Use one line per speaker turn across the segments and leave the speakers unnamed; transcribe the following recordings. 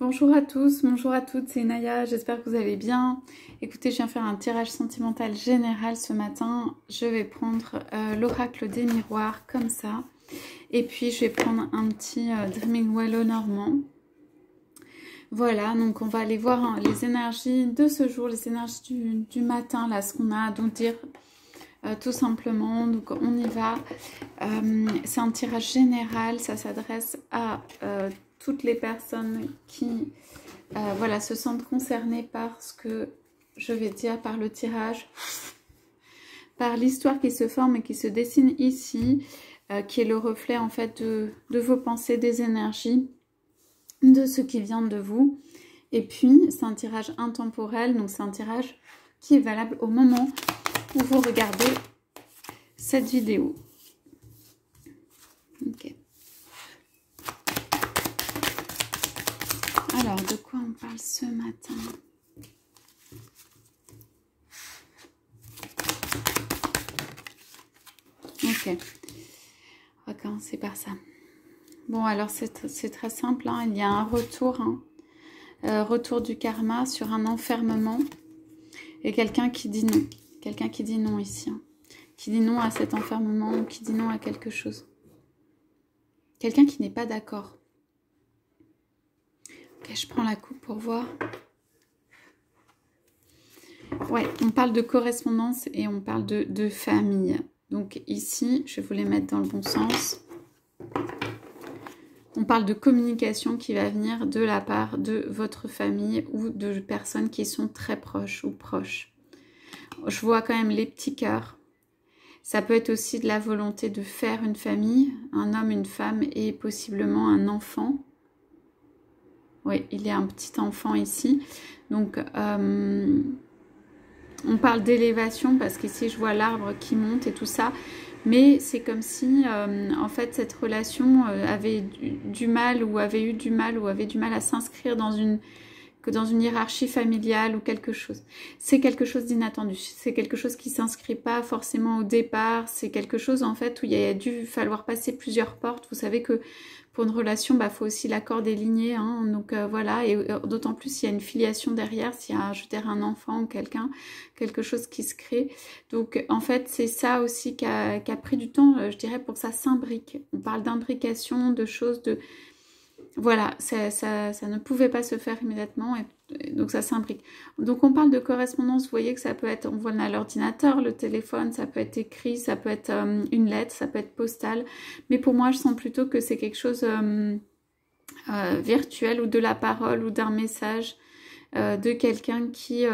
Bonjour à tous, bonjour à toutes, c'est Naya, j'espère que vous allez bien. Écoutez, je viens faire un tirage sentimental général ce matin. Je vais prendre l'oracle des miroirs comme ça. Et puis je vais prendre un petit Dreaming Well normand. Voilà, donc on va aller voir les énergies de ce jour, les énergies du matin, là, ce qu'on a à nous dire tout simplement. Donc on y va. C'est un tirage général, ça s'adresse à toutes les personnes qui voilà, se sentent concernées par ce que je vais dire, par le tirage, par l'histoire qui se forme et qui se dessine ici, qui est le reflet en fait de vos pensées, des énergies, de ce qui vient de vous. Et puis c'est un tirage intemporel, donc c'est un tirage qui est valable au moment où vous regardez cette vidéo. Ok. Alors, de quoi on parle ce matin? Ok. On va commencer par ça. Bon, alors c'est très simple. Hein. Il y a un retour. Retour du karma sur un enfermement. Et quelqu'un qui dit non. Quelqu'un qui dit non ici. Hein. Qui dit non à cet enfermement ou qui dit non à quelque chose. Quelqu'un qui n'est pas d'accord. Ok, je prends la coupe pour voir. Ouais, on parle de correspondance et on parle de famille. Donc ici, je vais vous les mettre dans le bon sens. On parle de communication qui va venir de la part de votre famille ou de personnes qui sont très proches ou proches. Je vois quand même les petits cœurs. Ça peut être aussi de la volonté de faire une famille, un homme, une femme et possiblement un enfant. Oui, il y a un petit enfant ici. Donc, on parle d'élévation parce qu'ici, je vois l'arbre qui monte et tout ça. Mais c'est comme si, en fait, cette relation avait du mal ou avait eu du mal ou avait du mal à s'inscrire dans une hiérarchie familiale ou quelque chose. C'est quelque chose d'inattendu. C'est quelque chose qui ne s'inscrit pas forcément au départ. C'est quelque chose, en fait, où il a dû falloir passer plusieurs portes. Vous savez que pour une relation, bah, faut aussi l'accord des lignées. Hein, donc voilà, et d'autant plus s'il y a une filiation derrière, s'il y a, je veux dire, un enfant ou quelqu'un, quelque chose qui se crée. Donc en fait, c'est ça aussi qui a pris du temps, je dirais, pour que ça s'imbrique. On parle d'imbrication, de choses, de... Voilà, ça ne pouvait pas se faire immédiatement et donc ça s'imbrique. Donc on parle de correspondance, vous voyez que ça peut être, on voit l'ordinateur, le téléphone, ça peut être écrit, ça peut être une lettre, ça peut être postal. Mais pour moi, je sens plutôt que c'est quelque chose virtuel ou de la parole ou d'un message de quelqu'un qui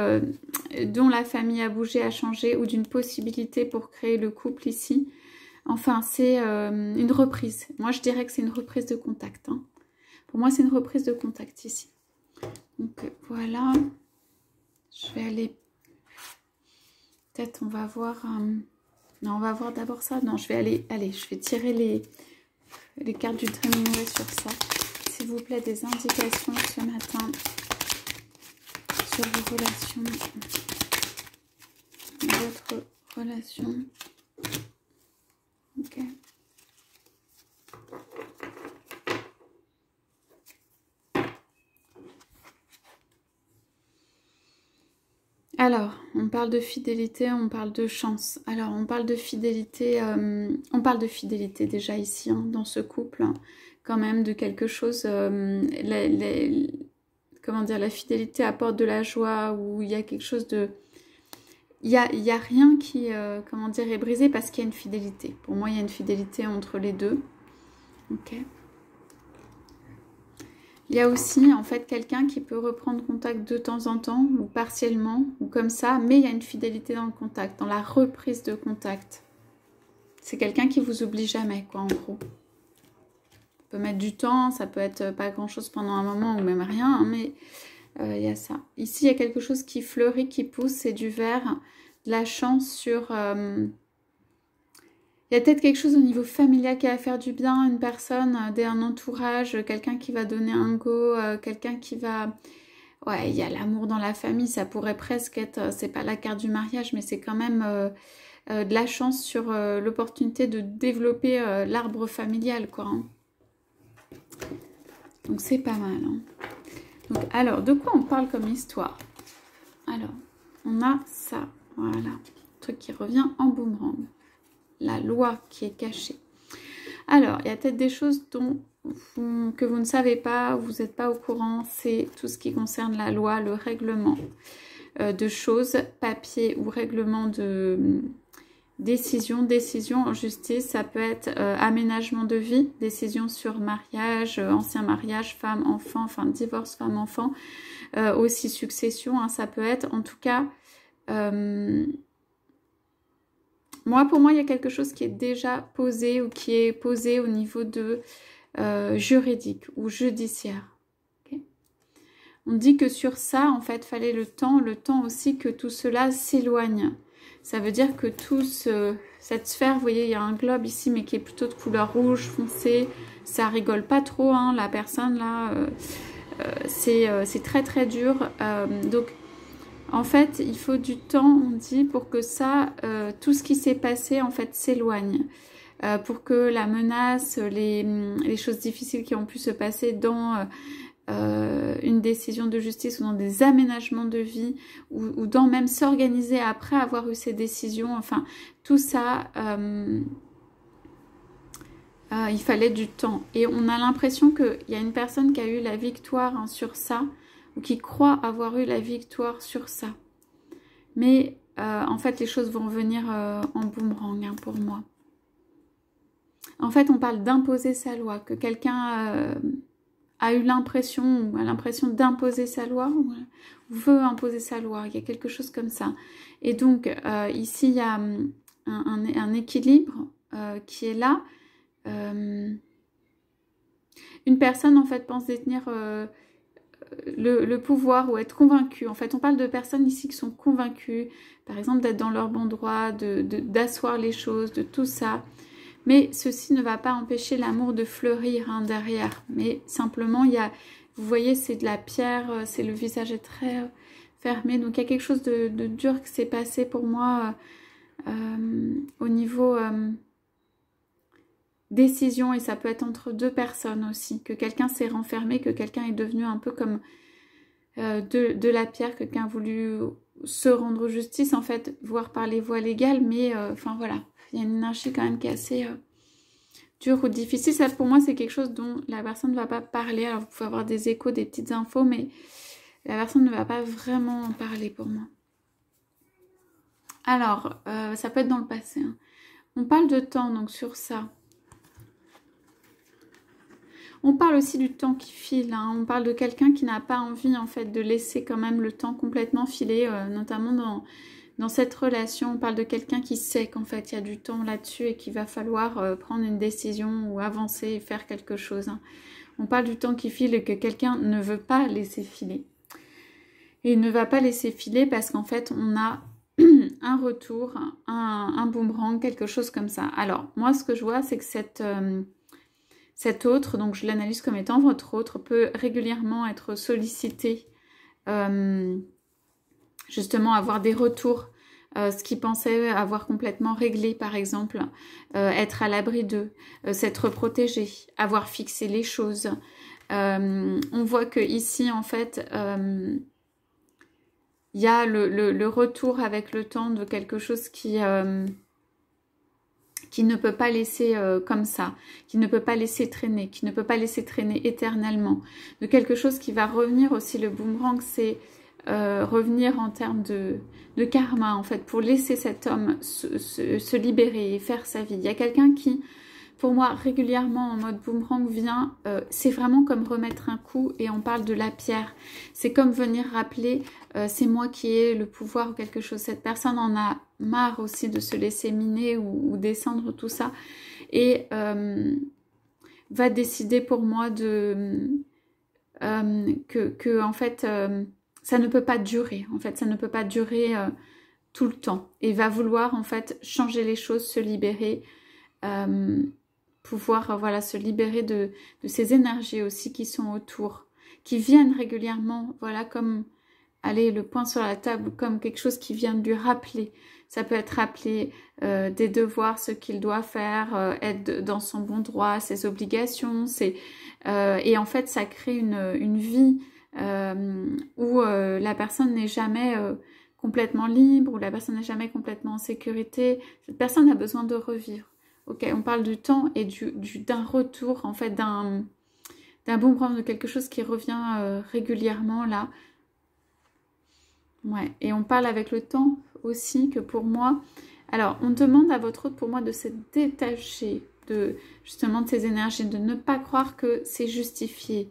dont la famille a bougé, a changé ou d'une possibilité pour créer le couple ici. Enfin, c'est une reprise. Moi, je dirais que c'est une reprise de contact. Hein. Pour moi, c'est une reprise de contact ici. Donc, voilà. Je vais aller... Peut-être on va voir... Non, on va voir d'abord ça. Non, je vais aller... Allez, je vais tirer les cartes du Dreaming Well sur ça. S'il vous plaît, des indications ce matin sur vos relations. Votre relation. Ok. Alors, on parle de fidélité, on parle de chance. Alors, on parle de fidélité déjà ici, hein, dans ce couple, hein, quand même, de quelque chose. Comment dire, la fidélité apporte de la joie, ou il y a quelque chose de... Il y a rien qui, comment dire, est brisé parce qu'il y a une fidélité. Pour moi, il y a une fidélité entre les deux. Ok. Il y a aussi en fait quelqu'un qui peut reprendre contact de temps en temps ou partiellement ou comme ça, mais il y a une fidélité dans le contact, dans la reprise de contact. C'est quelqu'un qui vous oublie jamais, quoi, en gros. Ça peut mettre du temps, ça peut être pas grand-chose pendant un moment ou même rien, hein, mais il y a ça. Ici, il y a quelque chose qui fleurit, qui pousse, c'est du vert, de la chance sur... Il y a peut-être quelque chose au niveau familial qui va faire du bien, une personne, un entourage, quelqu'un qui va donner un go, quelqu'un qui va... Ouais, il y a l'amour dans la famille, ça pourrait presque être... C'est pas la carte du mariage, mais c'est quand même de la chance sur l'opportunité de développer l'arbre familial, quoi. Hein. Donc c'est pas mal. Hein. Donc, alors, de quoi on parle comme histoire? Alors, on a ça, voilà, truc qui revient en boomerang. La loi qui est cachée. Alors, il y a peut-être des choses que vous ne savez pas, vous n'êtes pas au courant, c'est tout ce qui concerne la loi, le règlement de choses, papier ou règlement de décision en justice, ça peut être aménagement de vie, décision sur mariage, ancien mariage, femme, enfant, enfin divorce, femme, enfant, aussi succession, hein, ça peut être, en tout cas, pour moi, il y a quelque chose qui est déjà posé ou qui est posé au niveau de juridique ou judiciaire. Okay. On dit que sur ça, en fait, fallait le temps aussi que tout cela s'éloigne. Ça veut dire que cette sphère, vous voyez, il y a un globe ici, mais qui est plutôt de couleur rouge foncé. Ça rigole pas trop, hein, la personne là. C'est très très dur. Donc, en fait, il faut du temps, on dit, pour que ça, tout ce qui s'est passé, en fait, s'éloigne. Pour que la menace, les choses difficiles qui ont pu se passer dans une décision de justice ou dans des aménagements de vie ou dans même s'organiser après avoir eu ces décisions, enfin tout ça, il fallait du temps. Et on a l'impression qu'il y a une personne qui a eu la victoire, hein, sur ça, ou qui croit avoir eu la victoire sur ça. Mais en fait les choses vont venir en boomerang, hein, pour moi. En fait on parle d'imposer sa loi, que quelqu'un a eu l'impression, ou a l'impression d'imposer sa loi, ou veut imposer sa loi, il y a quelque chose comme ça. Et donc, ici, il y a un équilibre qui est là. Une personne, en fait, pense détenir le pouvoir ou être convaincue. En fait, on parle de personnes ici qui sont convaincues, par exemple, d'être dans leur bon droit, d'asseoir les choses, de tout ça. Mais ceci ne va pas empêcher l'amour de fleurir, hein, derrière. Mais simplement, il y a, vous voyez, c'est de la pierre, le visage est très fermé. Donc, il y a quelque chose de dur qui s'est passé pour moi au niveau décision. Et ça peut être entre deux personnes aussi. Que quelqu'un s'est renfermé, que quelqu'un est devenu un peu comme de la pierre. Quelqu'un a voulu se rendre justice, en fait, voire par les voies légales. Mais, enfin, voilà. Il y a une énergie quand même qui est assez dure ou difficile. Ça, pour moi, c'est quelque chose dont la personne ne va pas parler. Alors, vous pouvez avoir des échos, des petites infos, mais la personne ne va pas vraiment en parler pour moi. Alors, ça peut être dans le passé, hein. On parle de temps, donc, sur ça. On parle aussi du temps qui file, hein. On parle de quelqu'un qui n'a pas envie, en fait, de laisser quand même le temps complètement filer, notamment dans cette relation. On parle de quelqu'un qui sait qu'en fait, il y a du temps là-dessus et qu'il va falloir prendre une décision ou avancer et faire quelque chose, hein. On parle du temps qui file et que quelqu'un ne veut pas laisser filer. Et il ne va pas laisser filer parce qu'en fait, on a un retour, un boomerang, quelque chose comme ça. Alors, moi, ce que je vois, c'est que cet autre, donc je l'analyse comme étant votre autre, peut régulièrement être sollicité, justement avoir des retours, ce qu'il pensait avoir complètement réglé, par exemple, être à l'abri d'eux, s'être protégé, avoir fixé les choses. On voit que ici, en fait, il y a le retour avec le temps de quelque chose qui ne peut pas laisser comme ça, qui ne peut pas laisser traîner, qui ne peut pas laisser traîner éternellement, de quelque chose qui va revenir aussi. Le boomerang, c'est revenir en termes de karma, en fait, pour laisser cet homme se libérer et faire sa vie. Il y a quelqu'un qui, pour moi, régulièrement en mode boomerang vient, c'est vraiment comme remettre un coup, et on parle de la pierre. C'est comme venir rappeler, c'est moi qui ai le pouvoir ou quelque chose. Cette personne en a marre aussi de se laisser miner ou descendre tout ça, et va décider pour moi que en fait, ça ne peut pas durer. En fait, ça ne peut pas durer tout le temps. Et va vouloir en fait changer les choses, se libérer, pouvoir voilà, se libérer de ces énergies aussi qui sont autour, qui viennent régulièrement, voilà, comme, allez, le poing sur la table, comme quelque chose qui vient de lui rappeler. Ça peut être rappeler des devoirs, ce qu'il doit faire, être dans son bon droit, ses obligations. Et en fait, ça crée une vie où la personne n'est jamais complètement libre, où la personne n'est jamais complètement en sécurité. Cette personne a besoin de revivre. Ok, on parle du temps et d'un retour, en fait, d'un boomerang, de quelque chose qui revient régulièrement là. Ouais, et on parle avec le temps aussi que pour moi... Alors, on demande à votre hôte pour moi de se détacher justement de ces énergies, de ne pas croire que c'est justifié.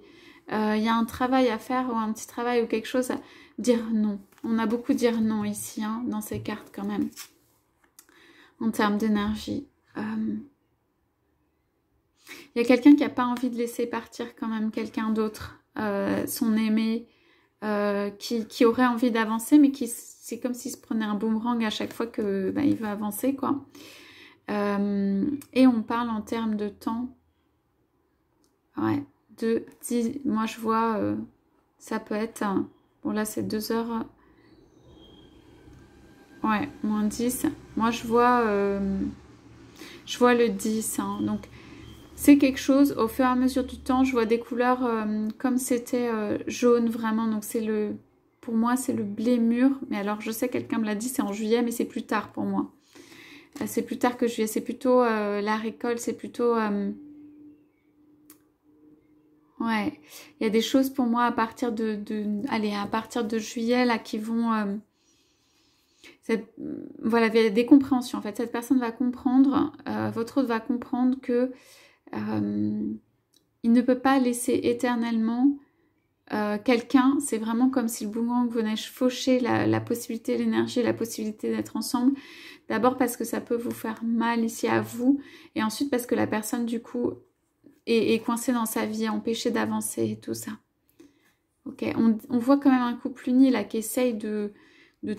Il y a un travail à faire ou un petit travail ou quelque chose à dire non. On a beaucoup dire non ici, hein, dans ces cartes quand même, en termes d'énergie. Il y a quelqu'un qui n'a pas envie de laisser partir quand même quelqu'un d'autre, son aimé, qui aurait envie d'avancer, mais c'est comme s'il se prenait un boomerang à chaque fois que il veut avancer, quoi. Et on parle en termes de temps. Ouais, moi je vois, ça peut être, bon là c'est 2 heures, ouais, moins 10. Moi je vois le 10, hein, donc c'est quelque chose, au fur et à mesure du temps, je vois des couleurs comme c'était jaune vraiment, donc pour moi c'est le blé mûr, mais alors je sais quelqu'un me l'a dit, c'est en juillet, mais c'est plus tard pour moi. C'est plus tard que juillet, c'est plutôt la récolte, c'est plutôt... ouais, il y a des choses pour moi à partir à partir de juillet là qui vont... voilà, il y a des compréhensions en fait. Cette personne va comprendre, votre hôte va comprendre que il ne peut pas laisser éternellement quelqu'un. C'est vraiment comme si le boomerang venait faucher la possibilité, l'énergie, la possibilité d'être ensemble. D'abord parce que ça peut vous faire mal ici à vous, et ensuite parce que la personne du coup est coincée dans sa vie, empêchée d'avancer et tout ça. Ok, on voit quand même un couple uni là qui essaye de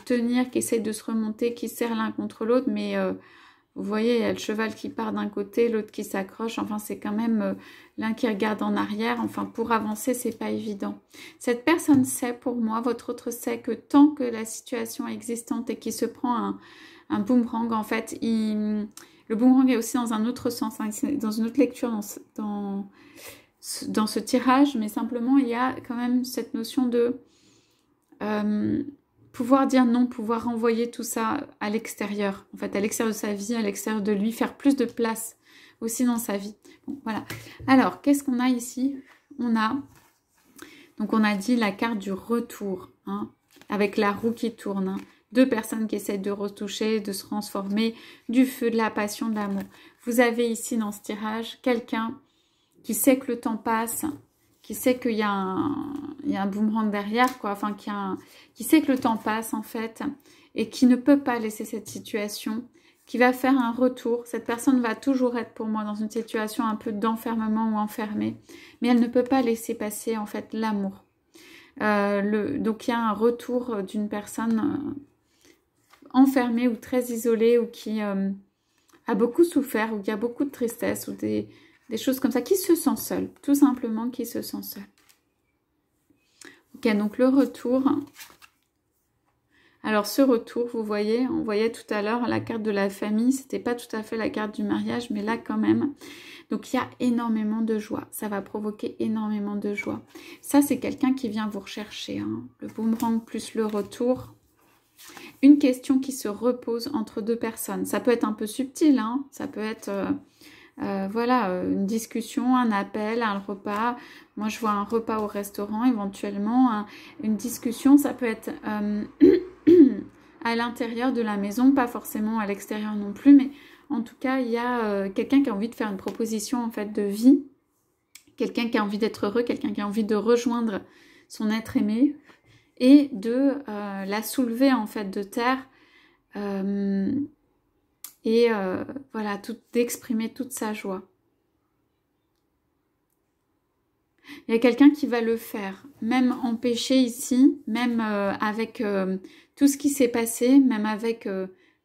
tenir, qui essaye de se remonter, qui serre l'un contre l'autre, mais vous voyez, il y a le cheval qui part d'un côté, l'autre qui s'accroche, enfin c'est quand même l'un qui regarde en arrière, enfin pour avancer c'est pas évident. Cette personne sait, pour moi, votre autre sait que tant que la situation est existante et qu'il se prend un boomerang, en fait, le boomerang est aussi dans un autre sens, hein, dans une autre lecture dans ce tirage, mais simplement il y a quand même cette notion de pouvoir dire non, pouvoir renvoyer tout ça à l'extérieur, en fait à l'extérieur de sa vie, à l'extérieur de lui, faire plus de place aussi dans sa vie. Bon, voilà. Alors, qu'est-ce qu'on a ici? Donc on a dit la carte du retour, hein, avec la roue qui tourne, hein. 2 personnes qui essayent de retoucher, de se transformer, du feu, de la passion, de l'amour. Vous avez ici dans ce tirage quelqu'un qui sait que le temps passe, qui sait qu'il y a un boomerang derrière, quoi, enfin qui sait que le temps passe en fait, et qui ne peut pas laisser cette situation, qui va faire un retour. Cette personne va toujours être pour moi dans une situation un peu d'enfermement ou enfermée, mais elle ne peut pas laisser passer en fait l'amour. Donc il y a un retour d'une personne enfermée ou très isolée, ou qui a beaucoup souffert, ou qui a beaucoup de tristesse, ou des choses comme ça, qui se sent seule, tout simplement qui se sent seule. Ok, donc le retour. Alors ce retour, vous voyez, on voyait tout à l'heure la carte de la famille, c'était pas tout à fait la carte du mariage, mais là quand même. Donc il y a énormément de joie, ça va provoquer énormément de joie. Ça c'est quelqu'un qui vient vous rechercher, hein. Le boomerang plus le retour. Une question qui se repose entre 2 personnes. Ça peut être un peu subtil, hein. Ça peut être... voilà, une discussion, un appel, un repas. Moi, je vois un repas au restaurant, éventuellement. Une discussion, ça peut être à l'intérieur de la maison, pas forcément à l'extérieur non plus. Mais en tout cas, il y a quelqu'un qui a envie de faire une proposition en fait de vie. Quelqu'un qui a envie d'être heureux, quelqu'un qui a envie de rejoindre son être aimé et de la soulever en fait de terre. Et voilà, d'exprimer toute sa joie. Il y a quelqu'un qui va le faire, même empêché ici, même avec tout ce qui s'est passé, même avec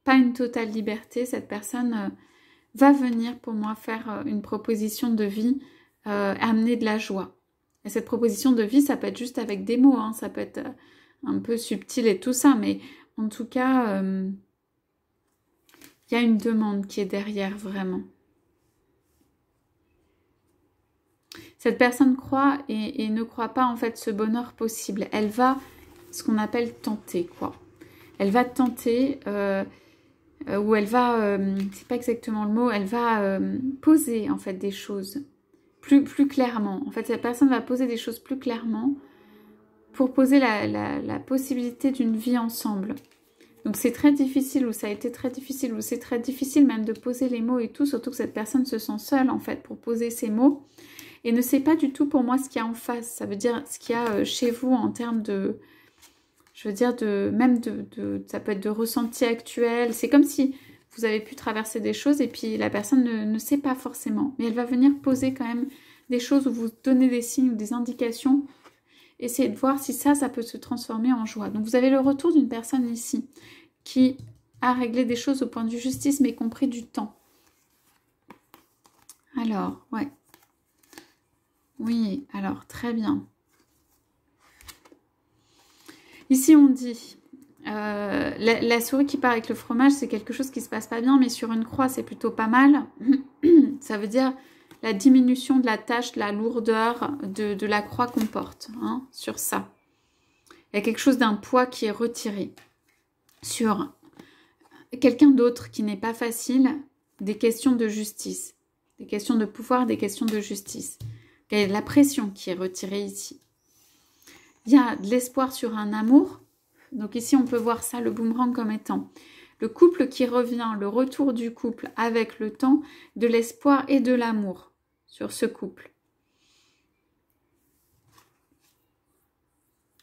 pas une totale liberté, cette personne va venir pour moi faire une proposition de vie, amener de la joie. Et cette proposition de vie, ça peut être juste avec des mots, hein, ça peut être un peu subtil et tout ça, mais en tout cas... il y a une demande qui est derrière, vraiment. Cette personne croit et ne croit pas en fait ce bonheur possible. Elle va, ce qu'on appelle tenter, quoi. Elle va tenter, ou elle va, c'est pas exactement le mot, elle va poser en fait des choses plus clairement. En fait, cette personne va poser des choses plus clairement pour poser la possibilité d'une vie ensemble. Donc c'est très difficile, ou ça a été très difficile, ou c'est très difficile même de poser les mots et tout, surtout que cette personne se sent seule en fait pour poser ces mots. Et ne sait pas du tout pour moi ce qu'il y a en face. Ça veut dire ce qu'il y a chez vous en termes de... Je veux dire, ça peut être de ressenti actuel. C'est comme si vous avez pu traverser des choses et puis la personne ne sait pas forcément. Mais elle va venir poser quand même des choses ou vous donner des signes ou des indications. Essayez de voir si ça peut se transformer en joie. Donc vous avez le retour d'une personne ici qui a réglé des choses au point de vue justice mais compris du temps. Alors, ouais. Oui, alors, très bien. Ici, on dit, la souris qui part avec le fromage, c'est quelque chose qui se passe pas bien, mais sur une croix, c'est plutôt pas mal. Ça veut dire la diminution de la tâche, de la lourdeur de la croix qu'on porte, hein, sur ça. Il y a quelque chose d'un poids qui est retiré. Sur quelqu'un d'autre qui n'est pas facile, des questions de justice, des questions de pouvoir, des questions de justice. Il y a de la pression qui est retirée ici. Il y a de l'espoir sur un amour. Donc ici, on peut voir ça, le boomerang, comme étant le couple qui revient, le retour du couple avec le temps, de l'espoir et de l'amour sur ce couple.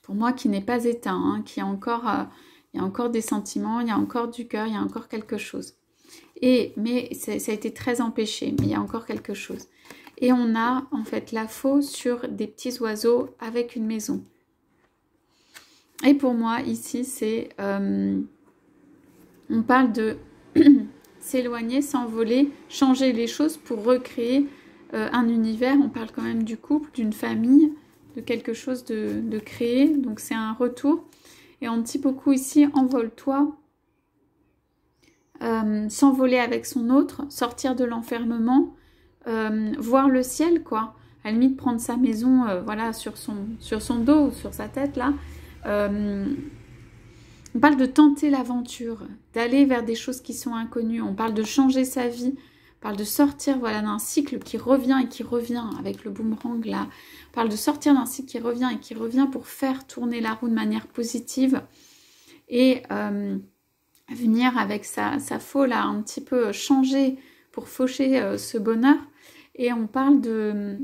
Pour moi, qui n'est pas éteint, hein, qui a encore, il y a encore des sentiments, il y a encore du cœur, il y a encore quelque chose. Mais ça a été très empêché, mais il y a encore quelque chose. Et on a en fait la faux sur des petits oiseaux avec une maison. Et pour moi, ici, c'est... on parle de s'éloigner, s'envoler, changer les choses pour recréer un univers. On parle quand même du couple, d'une famille, de quelque chose de créé. Donc c'est un retour. Et on dit beaucoup ici, envole-toi. S'envoler avec son autre, sortir de l'enfermement. Voir le ciel, quoi. À la limite, prendre sa maison voilà, sur son dos ou sur sa tête, là. On parle de tenter l'aventure, d'aller vers des choses qui sont inconnues. On parle de changer sa vie. On parle de sortir voilà, d'un cycle qui revient et qui revient avec le boomerang, là. On parle de sortir d'un cycle qui revient et qui revient pour faire tourner la roue de manière positive. Et venir avec sa faux, là, un petit peu changer pour faucher ce bonheur. Et on parle de...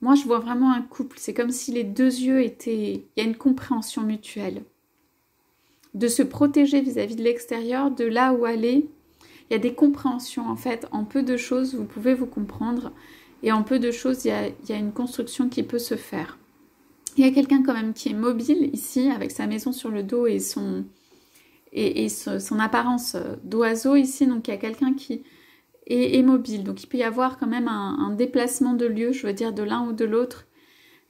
Moi, je vois vraiment un couple. C'est comme si les deux yeux étaient... Il y a une compréhension mutuelle. De se protéger vis-à-vis de l'extérieur, de là où aller. Il y a des compréhensions, en fait. En peu de choses, vous pouvez vous comprendre. Et en peu de choses, il y a une construction qui peut se faire. Il y a quelqu'un quand même qui est mobile ici, avec sa maison sur le dos et son apparence d'oiseau ici. Donc, il y a quelqu'un qui... Et mobile. Donc, il peut y avoir quand même un déplacement de lieu, je veux dire, de l'un ou de l'autre,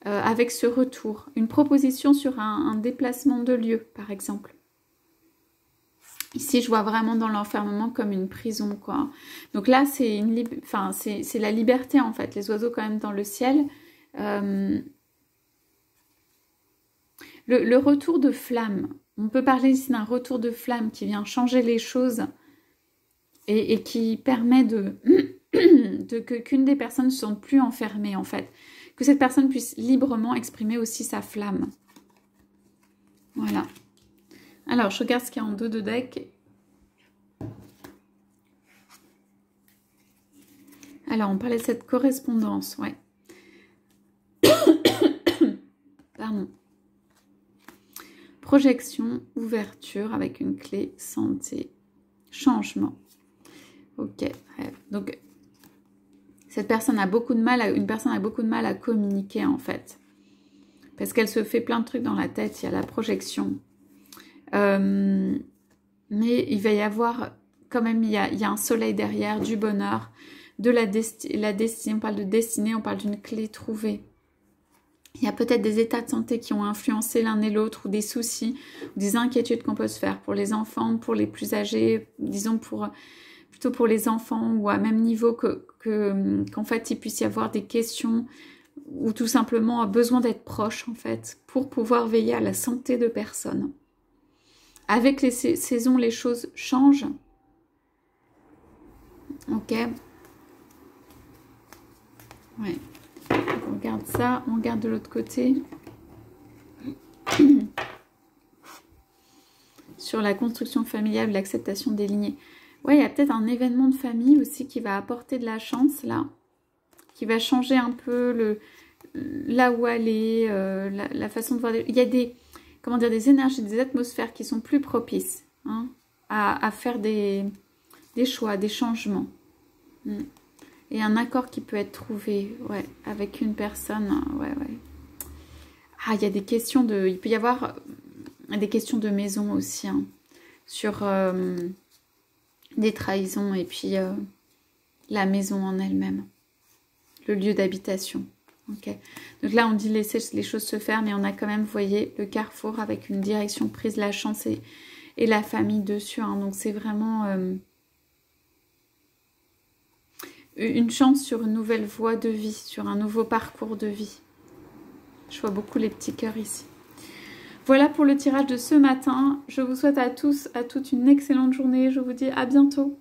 avec ce retour. Une proposition sur un déplacement de lieu, par exemple. Ici, je vois vraiment dans l'enfermement comme une prison, quoi. Donc là, c'est la liberté, en fait. Les oiseaux, quand même, dans le ciel. Le retour de flamme. On peut parler ici d'un retour de flamme qui vient changer les choses et qui permet qu'une des personnes ne se sente plus enfermée, en fait. Que cette personne puisse librement exprimer aussi sa flamme. Voilà. Alors, je regarde ce qu'il y a en dos de deck. Alors, on parlait de cette correspondance, ouais. Pardon. Projection, ouverture avec une clé, santé, changement. Ok, donc cette personne a beaucoup de mal, une personne a beaucoup de mal à communiquer en fait. Parce qu'elle se fait plein de trucs dans la tête, il y a la projection. Mais il va y avoir, quand même, il y a un soleil derrière, du bonheur, de la destinée, on parle de destinée, on parle d'une clé trouvée. Il y a peut-être des états de santé qui ont influencé l'un et l'autre, ou des soucis, ou des inquiétudes qu'on peut se faire pour les enfants, pour les plus âgés, disons plutôt pour les enfants, ou à même niveau qu'en fait il puisse y avoir des questions ou tout simplement a besoin d'être proche en fait pour pouvoir veiller à la santé de personnes. Avec les saisons, les choses changent. Ok. Ouais. Donc on regarde ça, on regarde de l'autre côté. Sur la construction familiale, l'acceptation des lignées. Ouais, il y a peut-être un événement de famille aussi qui va apporter de la chance là, qui va changer un peu là où aller, la façon de voir. Il y a des, comment dire, des énergies, des atmosphères qui sont plus propices hein, à faire des choix, des changements. Et un accord qui peut être trouvé, ouais, avec une personne, ouais. Ah, il y a des questions de, il peut y avoir des questions de maison aussi, hein, sur des trahisons et puis la maison en elle-même, le lieu d'habitation. Ok. Donc là, on dit laisser les choses se faire, mais on a quand même, vous voyez, le carrefour avec une direction prise, la chance et la famille dessus. Hein. Donc c'est vraiment une chance sur une nouvelle voie de vie, sur un nouveau parcours de vie. Je vois beaucoup les petits cœurs ici. Voilà pour le tirage de ce matin. Je vous souhaite à tous, à toutes une excellente journée. Je vous dis à bientôt.